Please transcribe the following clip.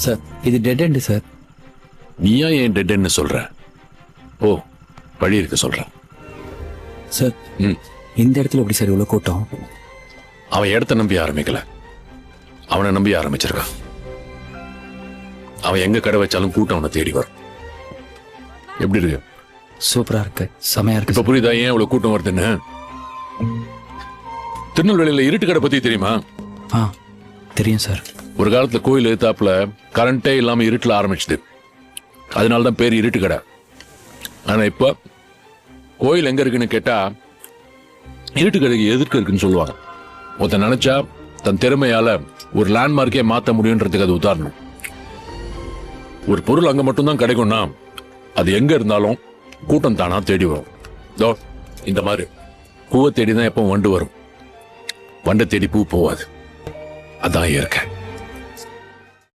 Sir இது dead end sir. நீயா ஏன் டெட்ன்னு சொல்ற? ஓ, வழி இருக்க சொல்ற. சார் இந்த இடத்துல எப்படி சார் இவ்வளோ கூட்டம்? அவன் இடத்த நம்பி ஆரம்பிக்கல, அவனை நம்பி ஆரம்பிச்சிருக்கான். அவன் எங்க கடை வச்சாலும் கூட்டம் அவனை தேடி வரும். எப்படி இருக்கு? சூப்பரா இருக்கு, செமையா இருக்கு. இப்ப புரியுதா ஏன் இவ்வளவு கூட்டம் வருதுன்னு? திருநெல்வேலியில இருட்டு கடை பத்தி தெரியுமா? ஆ தெரியும் சார். ஒரு காலத்துல கோயில் எதிர்த்தாப்புல கரண்டே இல்லாம இருட்டுல ஆரம்பிச்சுது, அதனாலதான் பேர் இருட்டு கடை. ஆனா இப்ப கோயில் எங்க இருக்குன்னு கேட்டா இருட்டு கடைக்கு எதிர்க்க இருக்குன்னு சொல்லுவாங்க. ஒருத்தன் நினைச்சா தன் திறமையால ஒரு லேண்ட்மார்க்கே மாத்த முடியுன்றதுக்கு அது உதாரணம். ஒரு பொருள் அங்க மட்டும்தான் கிடைக்கும்னா அது எங்க இருந்தாலும் கூட்டம் தானா தேடி வரும். தோ இந்த மாதிரி பூவை தேடிதான் எப்போ வண்டு வரும், வண்டை தேடி பூ போவாது. அதான் இயற்கை.